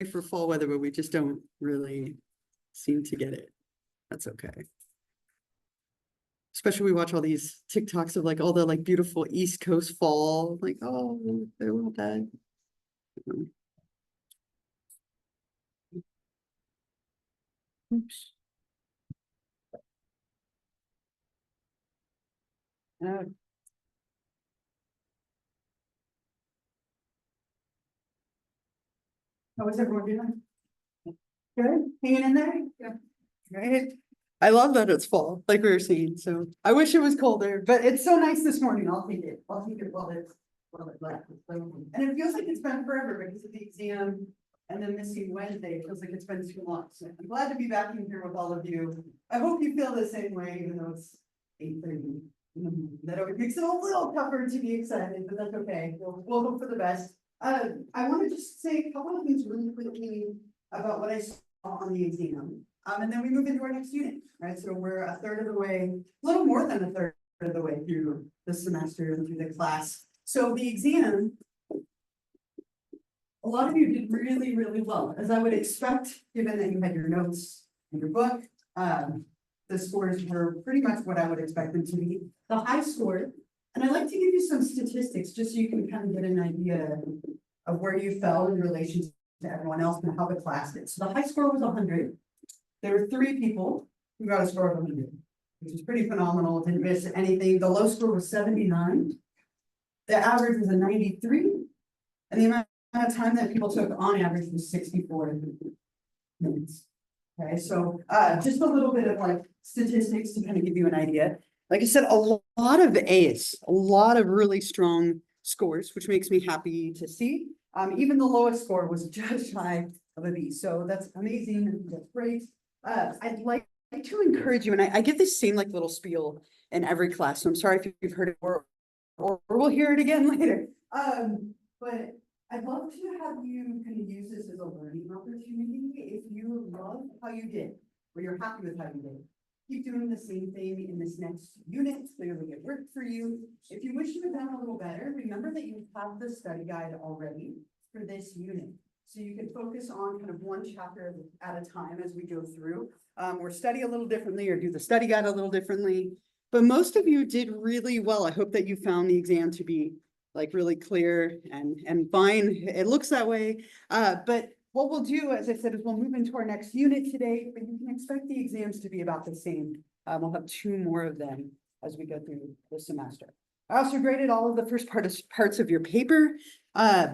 for fall weather, but we just don't really seem to get it. That's okay. Especially we watch all these TikToks of like all the like beautiful East Coast fall, like, oh, they want that. Oops. How was everyone doing? Good, hanging in there? Yeah. Right. I love that it's fall, like we were saying, so I wish it was colder, but it's so nice this morning, I'll take it while it's left. And it feels like it's been forever because of the exam and then missing Wednesday, it feels like it's been too long, so I'm glad to be back in here with all of you. I hope you feel the same way, even though it's 8:30. That always makes it a little tougher to be excited, but that's okay, we'll hope for the best. I want to just say a couple of things really quickly about what I saw on the exam. And then we move into our next unit, right? So we're a third of the way, a little more than a third of the way through the semester and through the class. So the exam, a lot of you did really, really well, as I would expect, given that you had your notes and your book. The scores were pretty much what I would expect them to be. The high score, and I'd like to give you some statistics just so you can kind of get an idea of where you fell in relation to everyone else and how the class did. So the high score was 100. There were 3 people who got a score of 100, which is pretty phenomenal, didn't miss anything. The low score was 79. The average was a 93. And the amount of time that people took on average was 64 minutes. Okay, so just a little bit of like statistics to kind of give you an idea. Like I said, a lot of A's, a lot of really strong scores, which makes me happy to see. Even the lowest score was just shy of a B. So that's amazing. That's great. I'd like to encourage you, and I give this same like little spiel in every class. So I'm sorry if you've heard it or we'll hear it again later. But I'd love to have you kind of use this as a learning opportunity. If you love how you did, or you're happy with how you did, keep doing the same thing in this next unit. Clearly it worked for you. If you wish you had done a little better, remember that you have the study guide already for this unit. So you can focus on kind of one chapter at a time as we go through, or study a little differently or do the study guide a little differently. But most of you did really well. I hope that you found the exam to be like really clear and fine. It looks that way. But what we'll do, as I said, is we'll move into our next unit today, but you can expect the exams to be about the same. We'll have 2 more of them as we go through the semester. I also graded all of the first parts of your paper.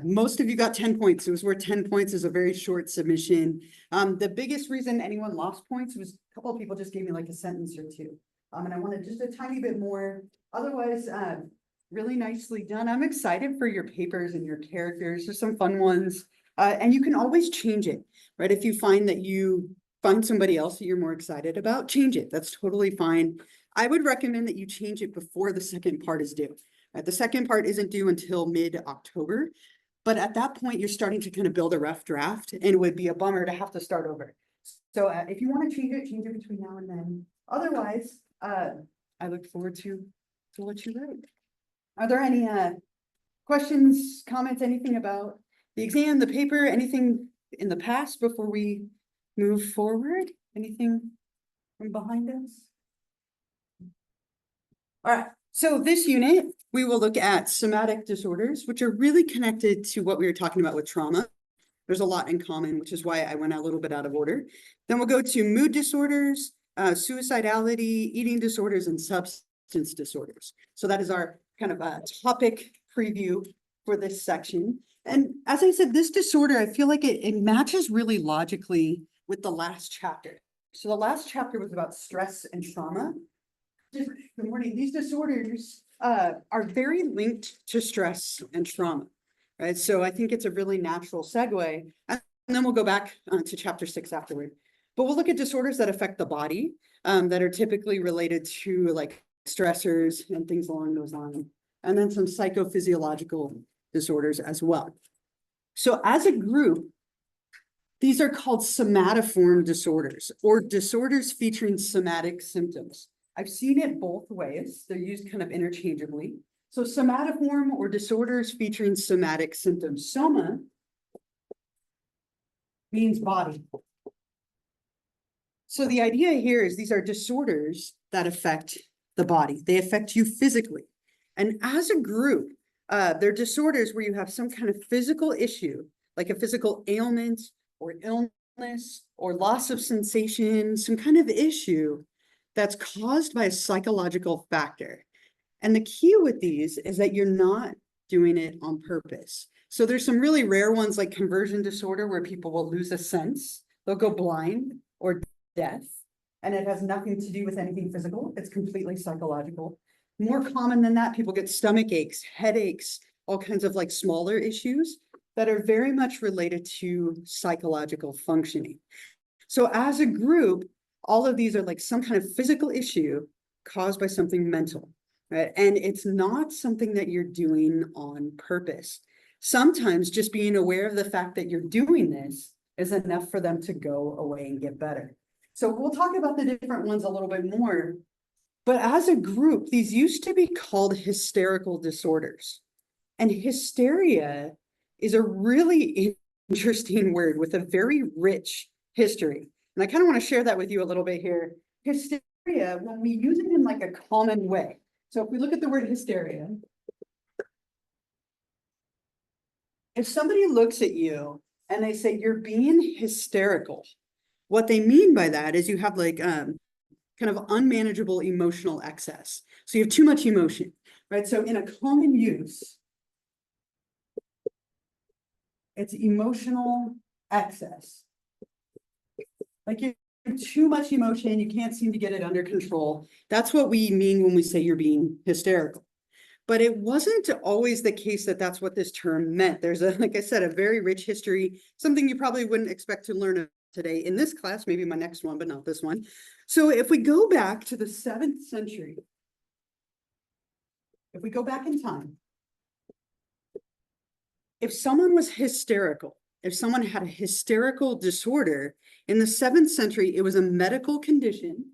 Most of you got 10 points. It was worth 10 points as a very short submission. The biggest reason anyone lost points was a couple of people just gave me like a sentence or 2. And I wanted just a tiny bit more. Otherwise, really nicely done. I'm excited for your papers and your characters. There's some fun ones. And you can always change it, right? If you find that you find somebody else that you're more excited about, change it. That's totally fine. I would recommend that you change it before the second part is due. Right? The second part isn't due until mid-October, but at that point, you're starting to kind of build a rough draft, and it would be a bummer to have to start over. So if you want to change it between now and then. Otherwise, I look forward to what you write. Are there any questions, comments, anything about the exam, the paper, anything in the past before we move forward? Anything from behind us? All right, so this unit, we will look at somatic disorders, which are really connected to what we were talking about with trauma. There's a lot in common, which is why I went a little bit out of order. Then we'll go to mood disorders, suicidality, eating disorders, and substance disorders. So that is our kind of a topic preview for this section. And as I said, this disorder, I feel like it matches really logically with the last chapter. So the last chapter was about stress and trauma. Good morning. These disorders are very linked to stress and trauma, right? So I think it's a really natural segue. And then we'll go back to chapter 6 afterward. But we'll look at disorders that affect the body that are typically related to like stressors and things along those lines. And then some psychophysiological disorders as well. So as a group, these are called somatoform disorders or disorders featuring somatic symptoms. I've seen it both ways. They're used kind of interchangeably. So somatoform or disorders featuring somatic symptoms. Soma means body. So the idea here is these are disorders that affect the body. They affect you physically. And as a group, they're disorders where you have some kind of physical issue, like a physical ailment or illness or loss of sensation, some kind of issue that's caused by a psychological factor. And the key with these is that you're not doing it on purpose. So there's some really rare ones like conversion disorder where people will lose a sense, they'll go blind or deaf, and it has nothing to do with anything physical. It's completely psychological. More common than that, people get stomach aches, headaches, all kinds of like smaller issues that are very much related to psychological functioning. So as a group, all of these are like some kind of physical issue caused by something mental, right? And it's not something that you're doing on purpose. Sometimes just being aware of the fact that you're doing this is enough for them to go away and get better. So we'll talk about the different ones a little bit more. But as a group, these used to be called hysterical disorders. And hysteria is a really interesting word with a very rich history. And I kind of want to share that with you a little bit here. Hysteria, when we use it in like a common way. So if we look at the word hysteria, if somebody looks at you and they say you're being hysterical, what they mean by that is you have like kind of unmanageable emotional excess. So you have too much emotion, right? So in a common use, it's emotional excess. Like you have too much emotion, you can't seem to get it under control. That's what we mean when we say you're being hysterical. But it wasn't always the case that that's what this term meant. There's a, like I said, a very rich history, something you probably wouldn't expect to learn today in this class, maybe my next one, but not this one. So if we go back to the 7th century, if we go back in time, if someone was hysterical, if someone had a hysterical disorder, in the 7th century, it was a medical condition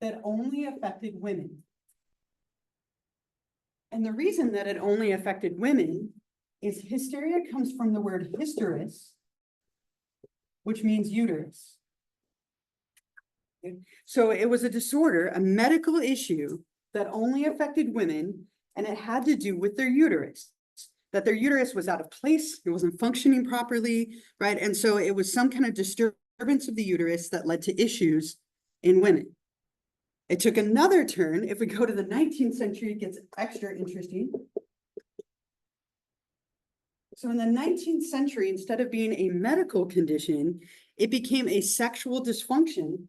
that only affected women. And the reason that it only affected women is hysteria comes from the word hysteris, which means uterus. So it was a disorder, a medical issue that only affected women, and it had to do with their uterus, that their uterus was out of place, it wasn't functioning properly, right? And so it was some kind of disturbance of the uterus that led to issues in women. It took another turn. If we go to the 19th century, it gets extra interesting. So in the 19th century, instead of being a medical condition, it became a sexual dysfunction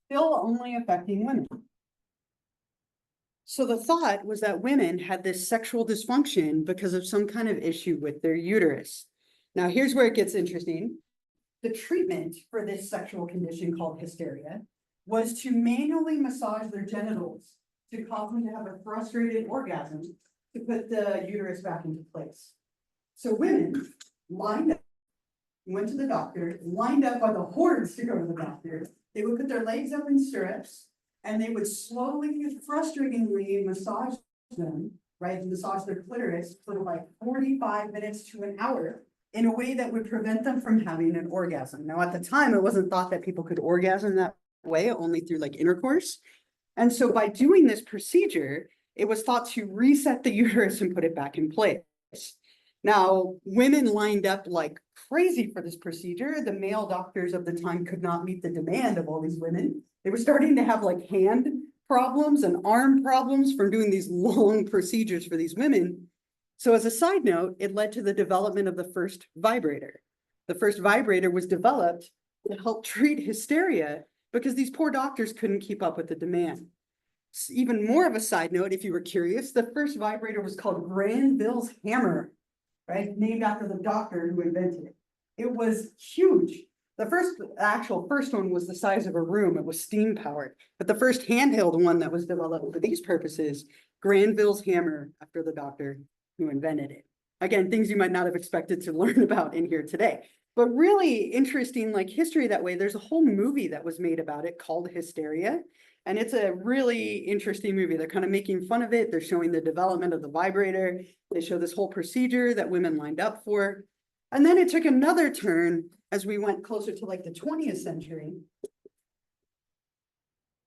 still only affecting women. So the thought was that women had this sexual dysfunction because of some kind of issue with their uterus. Now, here's where it gets interesting. The treatment for this sexual condition called hysteria was to manually massage their genitals to cause them to have a frustrated orgasm to put the uterus back into place. So women lined up, went to the doctor, lined up by the hordes to go to the doctor. They would put their legs up in stirrups and they would slowly, frustratingly massage them, right? Massage their clitoris for like 45 minutes to an hour in a way that would prevent them from having an orgasm. Now, at the time, it wasn't thought that people could orgasm that way, only through like intercourse. And so by doing this procedure, it was thought to reset the uterus and put it back in place. Now, women lined up like crazy for this procedure. The male doctors of the time could not meet the demand of all these women. They were starting to have like hand problems and arm problems from doing these long procedures for these women. So as a side note, it led to the development of the first vibrator. The first vibrator was developed to help treat hysteria because these poor doctors couldn't keep up with the demand. Even more of a side note, if you were curious, the first vibrator was called Granville's hammer, right? Named after the doctor who invented it. It was huge. The first one was the size of a room. It was steam powered, but the first handheld one that was developed for these purposes, Granville's hammer, after the doctor who invented it. Again, things you might not have expected to learn about in here today, but really interesting, like history that way. There's a whole movie that was made about it called Hysteria. And it's a really interesting movie. They're kind of making fun of it. They're showing the development of the vibrator. They show this whole procedure that women lined up for. And then it took another turn as we went closer to like the 20th century.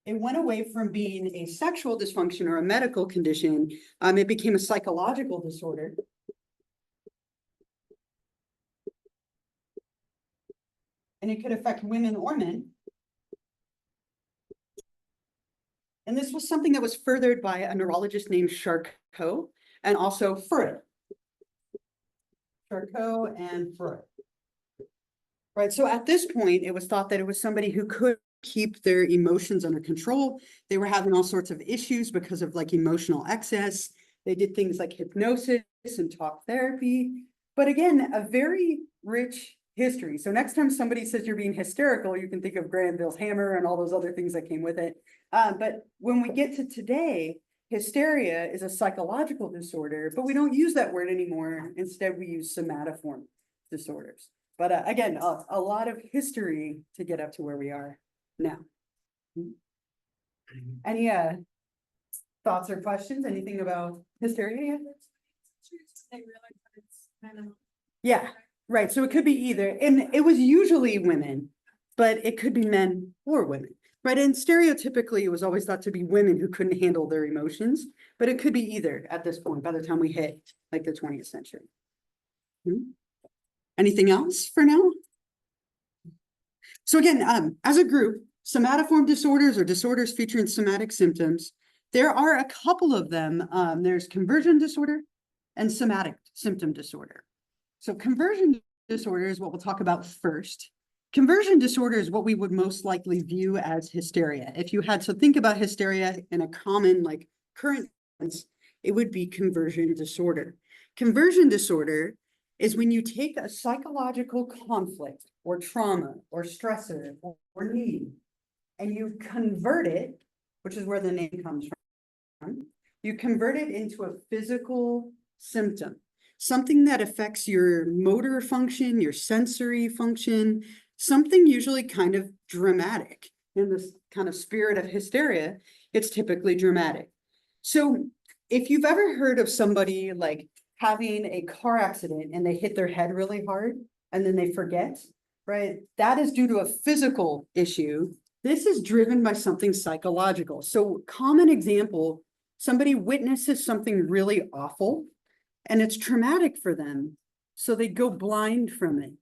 It went away from being a sexual dysfunction or a medical condition. It became a psychological disorder. And it could affect women or men. And this was something that was furthered by a neurologist named Charcot and also Freud. Charcot and Freud. Right, so at this point, it was thought that it was somebody who could keep their emotions under control. They were having all sorts of issues because of like emotional excess. They did things like hypnosis and talk therapy. But again, a very rich history. So next time somebody says you're being hysterical, you can think of Granville's hammer and all those other things that came with it. But when we get to today, hysteria is a psychological disorder, but we don't use that word anymore. Instead, we use somatoform disorders. But again, a lot of history to get up to where we are now. Any thoughts or questions? Anything about hysteria? Yeah, right. So it could be either. And it was usually women, but it could be men or women. Right. And stereotypically, it was always thought to be women who couldn't handle their emotions, but it could be either at this point by the time we hit like the 20th century. Anything else for now? So again, as a group, somatoform disorders or disorders featuring somatic symptoms, there are a couple of them. There's conversion disorder and somatic symptom disorder. So conversion disorder is what we'll talk about first. Conversion disorder is what we would most likely view as hysteria. If you had to think about hysteria in a common, like current sense, it would be conversion disorder. Conversion disorder is when you take a psychological conflict or trauma or stressor or need, and you convert it, which is where the name comes from. You convert it into a physical symptom, something that affects your motor function, your sensory function, something usually kind of dramatic. In this kind of spirit of hysteria, it's typically dramatic. So if you've ever heard of somebody like having a car accident and they hit their head really hard and then they forget, right? That is due to a physical issue. This is driven by something psychological. So common example, somebody witnesses something really awful and it's traumatic for them. So they go blind from it.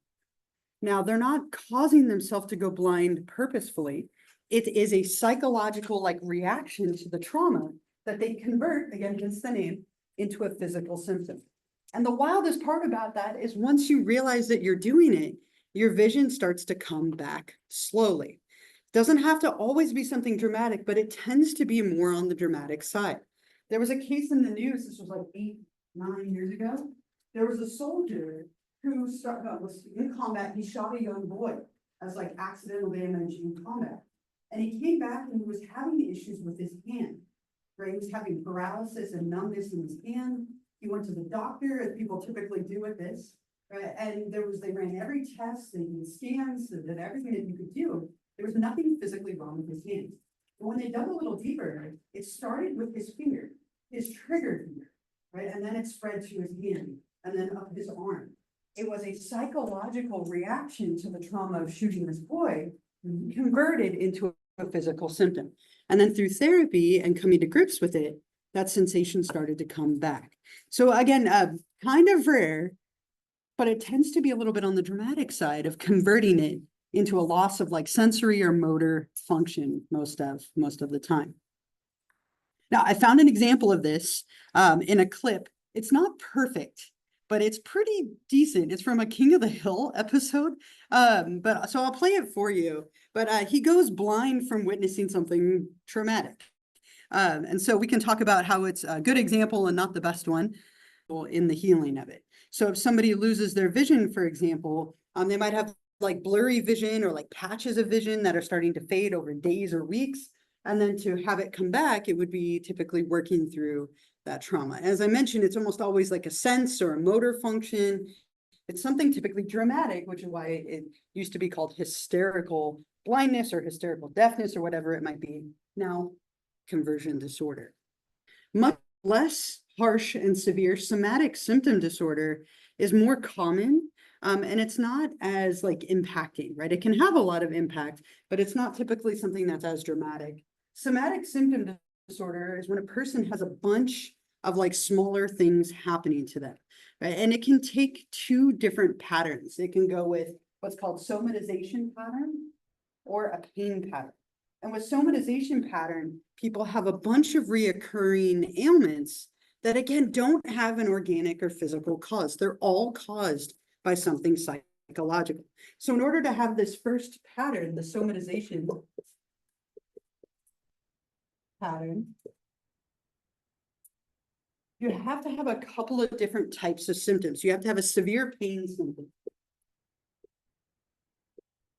Now, they're not causing themselves to go blind purposefully. It is a psychological like reaction to the trauma that they convert, again, hence the name, into a physical symptom. And the wildest part about that is once you realize that you're doing it, your vision starts to come back slowly. Doesn't have to always be something dramatic, but it tends to be more on the dramatic side. There was a case in the news, this was like 8-9 years ago. There was a soldier who was in combat. He shot a young boy as like accidental damage in combat. And he came back and he was having issues with his hand, right? He was having paralysis and numbness in his hand. He went to the doctor, as people typically do with this, right? And they ran every test, they did scans, they did everything that you could do. There was nothing physically wrong with his hand. But when they dug a little deeper, it started with his finger, his trigger finger, right? And then it spread to his hand and then up his arm. It was a psychological reaction to the trauma of shooting this boy, converted into a physical symptom. And then through therapy and coming to grips with it, that sensation started to come back. So again, kind of rare, but it tends to be a little bit on the dramatic side of converting it into a loss of like sensory or motor function most of the time. Now, I found an example of this in a clip. It's not perfect, but it's pretty decent. It's from a King of the Hill episode. But so I'll play it for you. But he goes blind from witnessing something traumatic. And so we can talk about how it's a good example and not the best one in the healing of it. So if somebody loses their vision, for example, they might have like blurry vision or like patches of vision that are starting to fade over days or weeks. And then to have it come back, it would be typically working through that trauma. As I mentioned, it's almost always like a sense or a motor function. It's something typically dramatic, which is why it used to be called hysterical blindness or hysterical deafness or whatever it might be Now, conversion disorder. Much less harsh and severe somatic symptom disorder is more common, and it's not as like impacting, right? It can have a lot of impact, but it's not typically something that's as dramatic. Somatic symptom disorder is when a person has a bunch of like smaller things happening to them, right? And it can take two different patterns. It can go with what's called somatization pattern or a pain pattern. And with somatization pattern, people have a bunch of reoccurring ailments that again don't have an organic or physical cause. They're all caused by something psychological. So in order to have this first pattern, the somatization pattern, you have to have a couple of different types of symptoms. You have to have a severe pain symptom.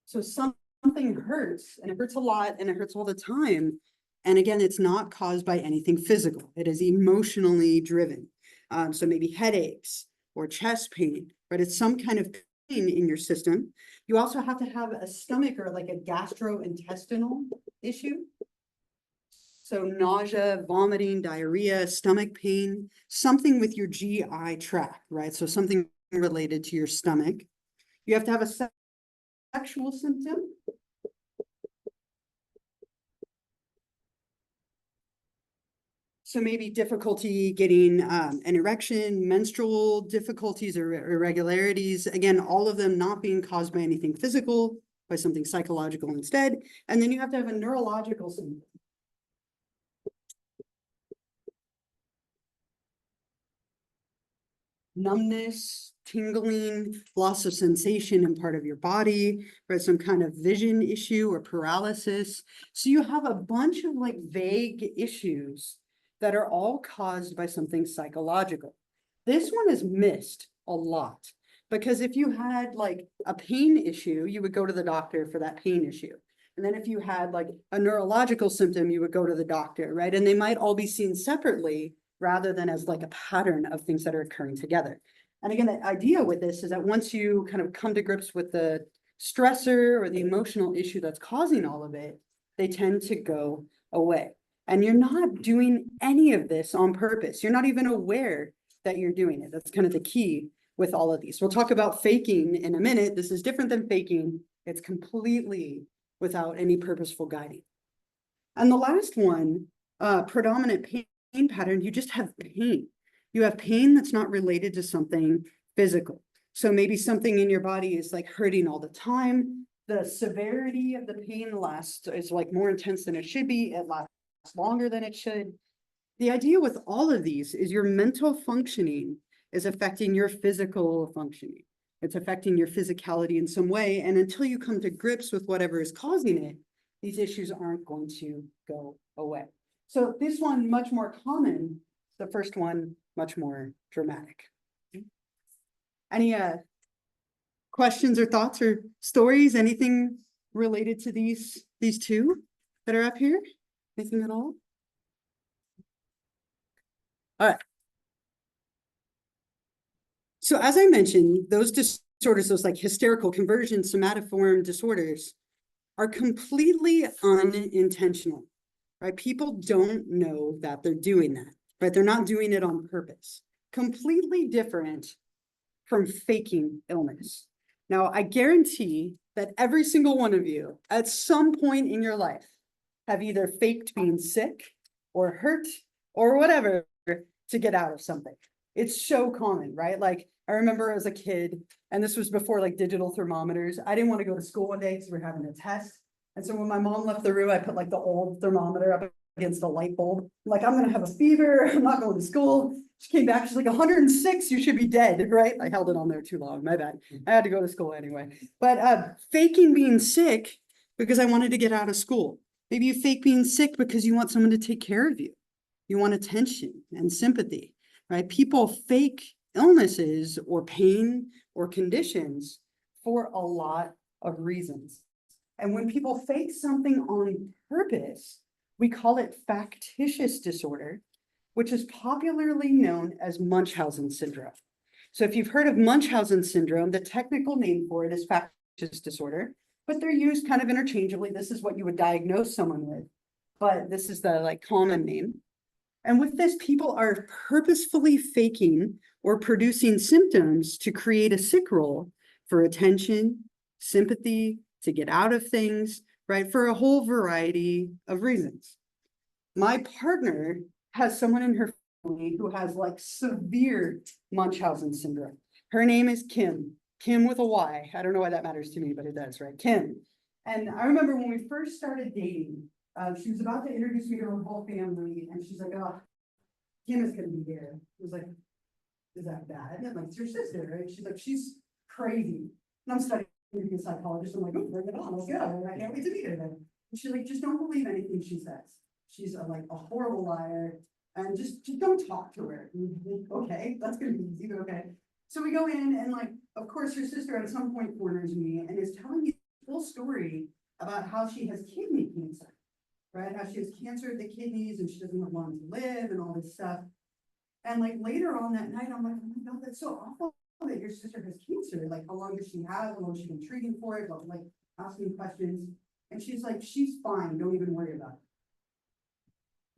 So something hurts, and it hurts a lot, and it hurts all the time. And again, it's not caused by anything physical. It is emotionally driven. So maybe headaches or chest pain, but it's some kind of pain in your system. You also have to have a stomach or like a gastrointestinal issue. So nausea, vomiting, diarrhea, stomach pain, something with your GI tract, right? So something related to your stomach. You have to have a sexual symptom. So maybe difficulty getting an erection, menstrual difficulties or irregularities. Again, all of them not being caused by anything physical, by something psychological instead. And then you have to have a neurological symptom. Numbness, tingling, loss of sensation in part of your body, right? Some kind of vision issue or paralysis. So you have a bunch of like vague issues that are all caused by something psychological. This one is missed a lot because if you had like a pain issue, you would go to the doctor for that pain issue. And then if you had like a neurological symptom, you would go to the doctor, right? And they might all be seen separately rather than as like a pattern of things that are occurring together. And again, the idea with this is that once you kind of come to grips with the stressor or the emotional issue that's causing all of it, they tend to go away. And you're not doing any of this on purpose. You're not even aware that you're doing it. That's kind of the key with all of these. We'll talk about faking in a minute. This is different than faking. It's completely without any purposeful guiding. And the last one, predominant pain pattern, you just have pain. You have pain that's not related to something physical. So maybe something in your body is like hurting all the time. The severity of the pain is like more intense than it should be. It lasts longer than it should. The idea with all of these is your mental functioning is affecting your physical functioning. It's affecting your physicality in some way. And until you come to grips with whatever is causing it, these issues aren't going to go away. So this one, much more common. The first one, much more dramatic. Any questions or thoughts or stories? Anything related to these two that are up here? Anything at all? All right. So as I mentioned, those disorders, those like hysterical, conversion, somatoform disorders are completely unintentional, right? People don't know that they're doing that, right? They're not doing it on purpose. Completely different from faking illness. Now, I guarantee that every single one of you at some point in your life have either faked being sick or hurt or whatever to get out of something. It's so common, right? Like I remember as a kid, and this was before like digital thermometers. I didn't want to go to school one day because we were having a test. And so when my mom left the room, I put like the old thermometer up against a light bulb. I'm like, I'm gonna have a fever. I'm not going to school. She came back, she's like 106, you should be dead, right? I held it on there too long, my bad. I had to go to school anyway. But faking being sick because I wanted to get out of school. Maybe you fake being sick because you want someone to take care of you. You want attention and sympathy, right? People fake illnesses or pain or conditions for a lot of reasons. And when people fake something on purpose, we call it factitious disorder, which is popularly known as Munchausen syndrome. So if you've heard of Munchausen syndrome, the technical name for it is factitious disorder, but they're used kind of interchangeably. This is what you would diagnose someone with. but this is the like common name. And with this, people are purposefully faking or producing symptoms to create a sick role for attention, sympathy, to get out of things, right? For a whole variety of reasons. My partner has someone in her family who has like severe Munchausen syndrome. Her name is Kim, Kim with a Y. I don't know why that matters to me, but it does, right? Kim. And I remember when we first started dating, she was about to introduce me to her whole family, and she's like, "Oh, Kim is gonna be here." I was like, "Is that bad?" And I'm like, "It's your sister, right?" She's like, "She's crazy." And I'm studying to be a psychologist. I'm like, "Oh, bring it on, let's go." I can't wait to meet her then. And she's like, "Just don't believe anything she says. She's like a horrible liar, and just don't talk to her." Okay, that's gonna be easy, but okay. So we go in, and like, of course, her sister at some point corners me and is telling me the full story about how she has kidney cancer, right? How she has cancer of the kidneys and she doesn't have long to live and all this stuff. And like later on that night, I'm like, "Oh my God, that's so awful that your sister has cancer. Like, how long does she have? How long has she been treating for it?" Like asking questions. And she's like, "She's fine. Don't even worry about it."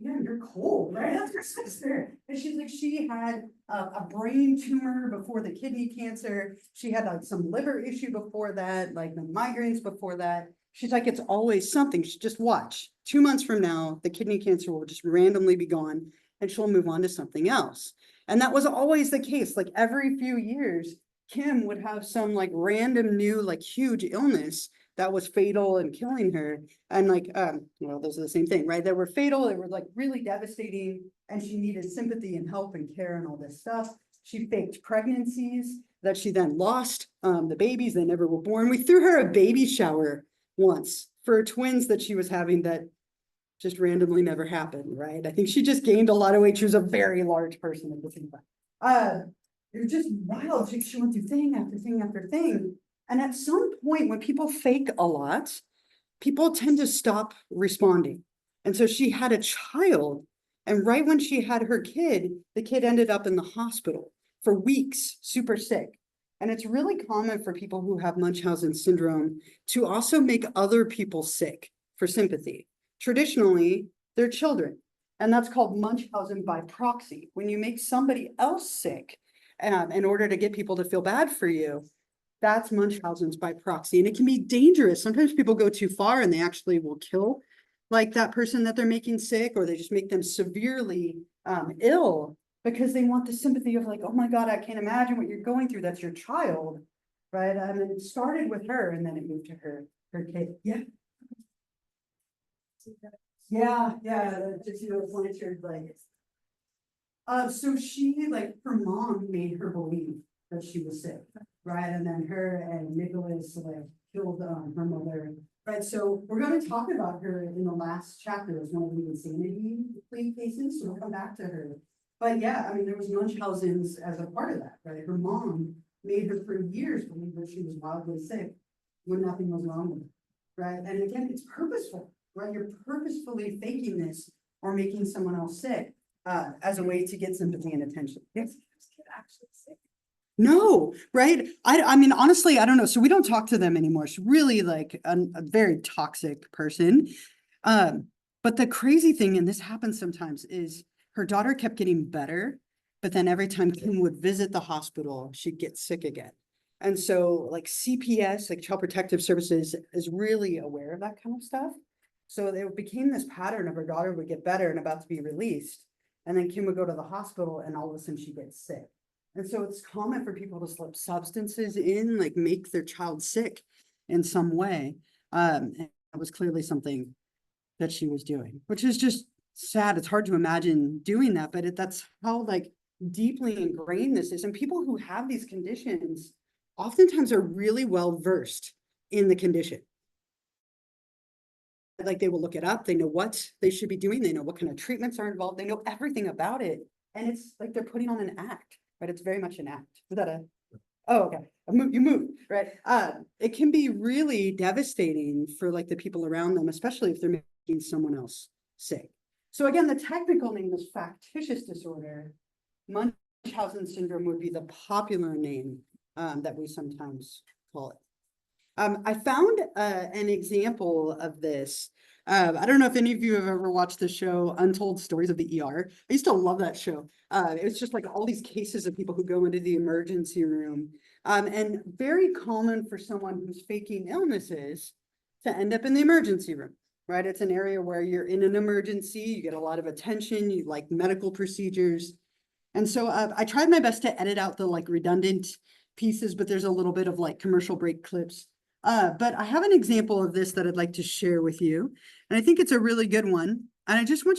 Yeah, you're cold, right? That's your sister. And she's like, she had a brain tumor before the kidney cancer. She had like some liver issue before that, like the migraines before that. She's like, "It's always something. Just watch. 2 months from now, the kidney cancer will just randomly be gone and she'll move on to something else." And that was always the case. Like every few years, Kim would have some like random new, like huge illness that was fatal and killing her. And like, well, those are the same thing, right? They were fatal, they were like really devastating, and she needed sympathy and help and care and all this stuff. She faked pregnancies that she then lost, the babies, they never were born. We threw her a baby shower once for twins that she was having that just randomly never happened, right? I think she just gained a lot of weight. She was a very large person at the same time. It was just wild. She went through thing after thing after thing. And at some point, when people fake a lot, people tend to stop responding. And so she had a child, and right when she had her kid, the kid ended up in the hospital for weeks, super sick. And it's really common for people who have Munchausen syndrome to also make other people sick for sympathy. Traditionally, they're children, and that's called Munchausen by proxy. When you make somebody else sick in order to get people to feel bad for you, that's Munchausen's by proxy, and it can be dangerous. Sometimes people go too far and they actually will kill like that person that they're making sick, or they just make them severely ill because they want the sympathy of like, "Oh my God, I can't imagine what you're going through. That's your child," right? And it started with her, and then it moved to her kid. Yeah. Yeah, just, planted like. So she, like, her mom made her believe that she was sick, right? And then her and Nicholas like killed her mother, right? So we're going to talk about her in the last chapter as one of the insanity plea cases. So we'll come back to her. But yeah, I mean, there was Munchausen's as a part of that, right? Her mom made her for years believe that she was wildly sick when nothing was wrong with her, right? And again, it's purposeful, right? You're purposefully faking this or making someone else sick as a way to get sympathy and attention. Yes. Actually sick. No, right? I mean, honestly, I don't know. So we don't talk to them anymore. She's really like a very toxic person. But the crazy thing, and this happens sometimes, is her daughter kept getting better, but then every time Kim would visit the hospital, she'd get sick again. And so like CPS, like Child Protective Services, is really aware of that kind of stuff. So it became this pattern of her daughter would get better and about to be released. And then Kim would go to the hospital and all of a sudden she gets sick. And so it's common for people to slip substances in, like make their child sick in some way. And that was clearly something that she was doing, which is just sad. It's hard to imagine doing that, but that's how like deeply ingrained this is. And people who have these conditions oftentimes are really well versed in the condition. Like they will look it up, they know what they should be doing, they know what kind of treatments are involved, they know everything about it. And it's like they're putting on an act, right? It's very much an act. Is that a, oh, okay, you moved, right? It can be really devastating for like the people around them, especially if they're making someone else sick. So again, the technical name is factitious disorder. Munchausen syndrome would be the popular name that we sometimes call it. I found an example of this I don't know if any of you have ever watched the show Untold Stories of the ER. I used to love that show. It's just like all these cases of people who go into the emergency room. And very common for someone who's faking illnesses to end up in the emergency room, right? It's an area where you're in an emergency, you get a lot of attention, you like medical procedures. And so I tried my best to edit out the like redundant pieces, but there's a little bit of like commercial break clips. But I have an example of this that I'd like to share with you. And I think it's a really good one. And I just want you